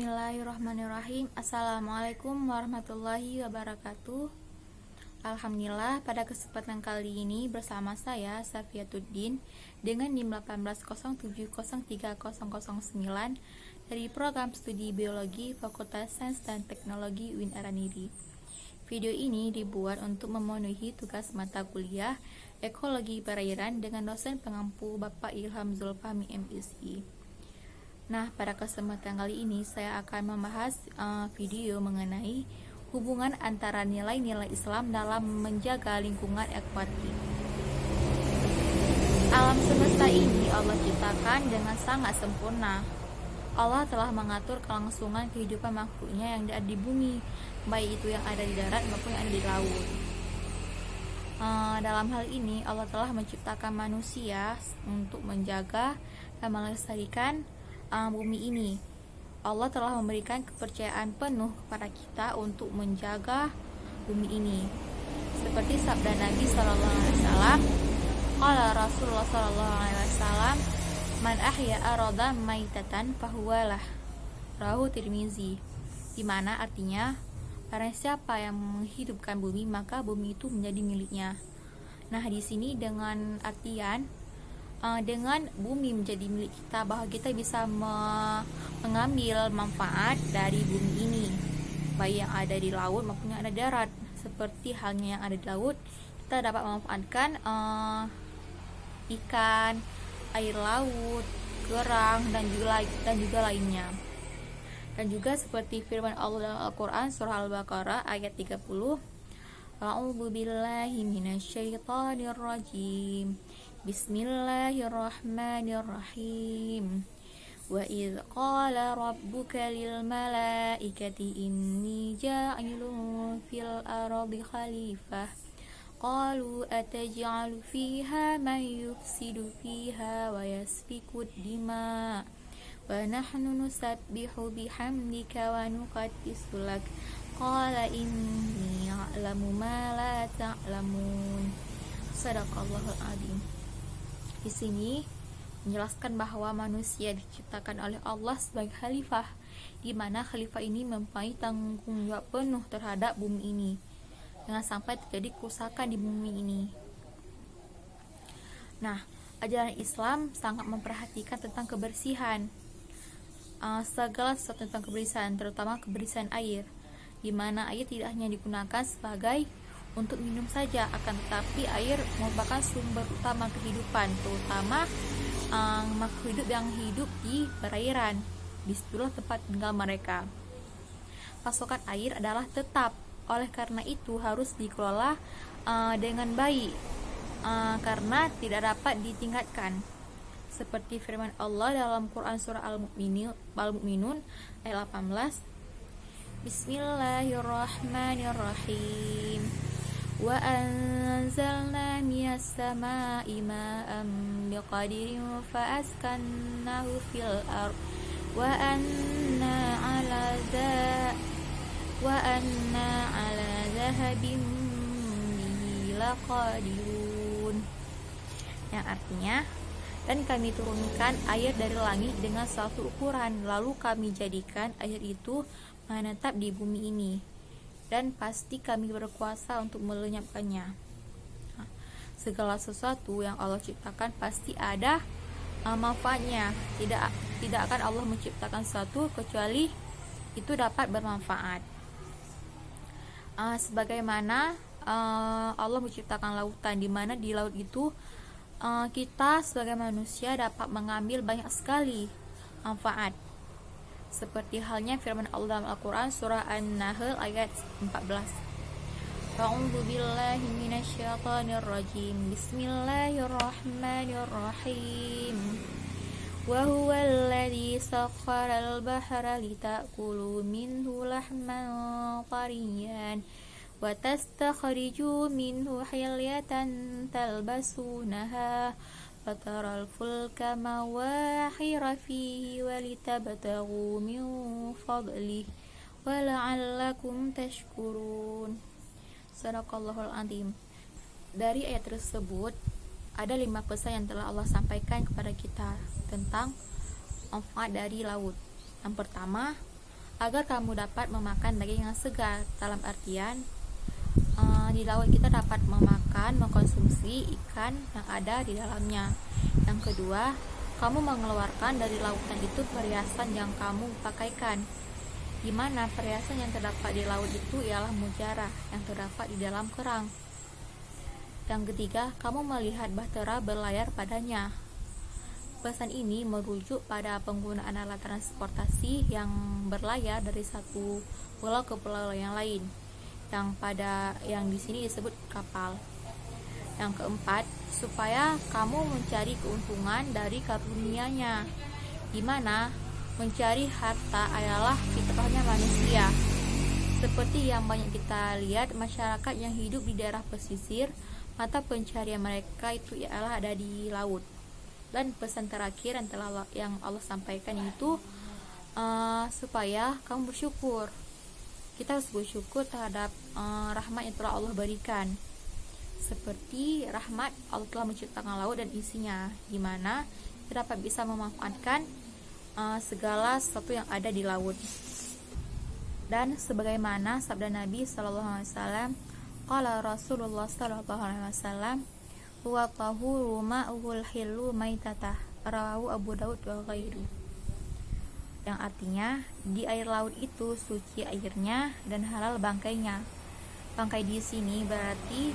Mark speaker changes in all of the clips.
Speaker 1: Bismillahirrahmanirrahim. Assalamualaikum warahmatullahi wabarakatuh. Alhamdulillah, pada kesempatan kali ini bersama saya Safiatuddin dengan NIM 180703009 dari program studi biologi Fakultas Sains dan Teknologi UIN Araniri. Video ini dibuat untuk memenuhi tugas mata kuliah Ekologi Perairan dengan dosen pengampu Bapak Ilham Zulfahmi MSI. Nah, pada kesempatan kali ini saya akan membahas video mengenai hubungan antara nilai-nilai Islam dalam menjaga lingkungan akuatik. Alam semesta ini Allah ciptakan dengan sangat sempurna. Allah telah mengatur kelangsungan kehidupan makhluknya yang ada di bumi, baik itu yang ada di darat maupun yang ada di laut. Dalam hal ini Allah telah menciptakan manusia untuk menjaga dan melestarikan bumi ini. Allah telah memberikan kepercayaan penuh kepada kita untuk menjaga bumi ini. Seperti sabda Nabi SAW, qala Rasulullah SAW, man ahya aradan maitatan fahuwalah, rawahu Tirmizi. Di mana artinya, barang siapa yang menghidupkan bumi maka bumi itu menjadi miliknya. Nah, di sini dengan artian dengan bumi menjadi milik kita, bahwa kita bisa mengambil manfaat dari bumi ini, baik yang ada di laut maupun yang ada di darat. Seperti halnya yang ada di laut, kita dapat memanfaatkan ikan, air laut, kerang, dan juga lainnya. Dan juga seperti firman Allah dalam Al-Quran surah Al-Baqarah ayat 30, A'udzu billahi minasyaitonir rajim. Bismillahirrahmanirrahim. Wa idz qala rabbuka lil malaikati inni ja'ilun fil ardi khalifah qalu ataj'alu fiha man yufsidu fiha wa yasfiku dima wa nahnu nusabbihu bihamdika wa nuqaddisu lak qala inni a'lamu ma la ta'lamun. Shadaqallahul adzim. Di sini menjelaskan bahwa manusia diciptakan oleh Allah sebagai khalifah, di mana khalifah ini mempunyai tanggung jawab penuh terhadap bumi ini, jangan sampai terjadi kerusakan di bumi ini. Nah, ajaran Islam sangat memperhatikan tentang kebersihan, segala sesuatu tentang kebersihan, terutama kebersihan air, di mana air tidak hanya digunakan sebagai untuk minum saja, akan tetapi air merupakan sumber utama kehidupan, terutama makhluk hidup yang hidup di perairan. Disitulah tempat tinggal mereka. Pasokan air adalah tetap, oleh karena itu harus dikelola dengan baik, karena tidak dapat ditingkatkan. Seperti firman Allah dalam Quran surah Al-Mu'minun ayat 18, Bismillahirrahmanirrahim. Wa anzalna minas samaa'i ma'an biqadirin fa askannahu fil ard wa anna 'ala dhahabin bihi laqadirun. Yang artinya, dan kami turunkan air dari langit dengan suatu ukuran, lalu kami jadikan air itu menetap di bumi ini, dan pasti kami berkuasa untuk melenyapkannya. Segala sesuatu yang Allah ciptakan pasti ada manfaatnya. Tidak akan Allah menciptakan sesuatu kecuali itu dapat bermanfaat. Sebagaimana Allah menciptakan lautan, di mana di laut itu kita sebagai manusia dapat mengambil banyak sekali manfaat. Seperti halnya firman Allah dalam Al-Quran surah An-Nahl ayat 14. A'udzu billahi minasyaitonir rajim. Bismillahirrahmanirrahim. Wa huwal ladzi sakhkharal bahra litakulu minhu lahman tariyan wa tastakhriju minhu hilyatan talbasunaha fataral fulka mawahira fihi walitabtaghu min fadlihi wa la'allakum tashkurun. Shadaqallahul adzim. Dari ayat tersebut ada 5 pesan yang telah Allah sampaikan kepada kita tentang manfaat dari laut. Yang pertama, agar kamu dapat memakan daging yang segar. Dalam artian di laut kita dapat mengkonsumsi ikan yang ada di dalamnya. Yang kedua, kamu mengeluarkan dari lautan itu perhiasan yang kamu pakaikan, di mana perhiasan yang terdapat di laut itu ialah mutiara yang terdapat di dalam kerang. Yang ketiga, kamu melihat bahtera berlayar padanya. Pesan ini merujuk pada penggunaan alat transportasi yang berlayar dari satu pulau ke pulau yang lain, yang di sini disebut kapal. Yang keempat, supaya kamu mencari keuntungan dari karunia-Nya, di mana mencari harta adalah fitrahnya manusia. Seperti yang banyak kita lihat, masyarakat yang hidup di daerah pesisir, mata pencarian mereka itu ialah ada di laut. Dan pesan terakhir yang Allah sampaikan itu supaya kamu bersyukur. Kita harus bersyukur terhadap rahmat yang telah Allah berikan. Seperti rahmat Allah telah menciptakan laut dan isinya, di mana kita dapat bisa memanfaatkan segala sesuatu yang ada di laut. Dan sebagaimana sabda Nabi SAW, qala Rasulullah SAW, huwa tahuru ma'uhul hillu maitatah, rawahu Abu Daud wa ghairu. Yang artinya, di air laut itu suci airnya dan halal bangkainya. Bangkai di sini berarti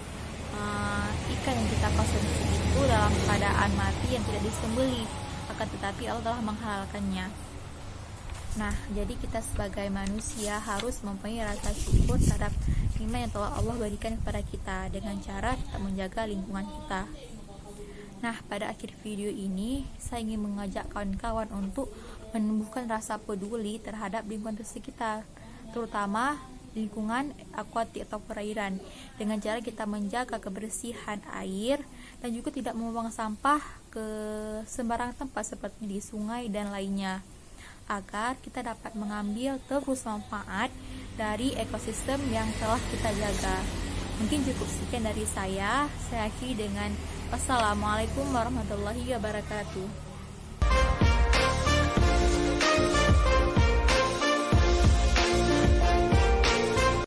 Speaker 1: ikan yang kita konsumsi itu dalam keadaan mati yang tidak disembelih, akan tetapi Allah telah menghalalkannya. Nah, jadi kita sebagai manusia harus mempunyai rasa syukur terhadap nikmat yang telah Allah berikan kepada kita dengan cara kita menjaga lingkungan kita. Nah, pada akhir video ini saya ingin mengajak kawan-kawan untuk menumbuhkan rasa peduli terhadap lingkungan sekitar, terutama lingkungan akuatik atau perairan, dengan cara kita menjaga kebersihan air dan juga tidak membuang sampah ke sembarang tempat seperti di sungai dan lainnya, agar kita dapat mengambil terus manfaat dari ekosistem yang telah kita jaga. Mungkin cukup sekian dari saya akhiri dengan wassalamualaikum warahmatullahi wabarakatuh.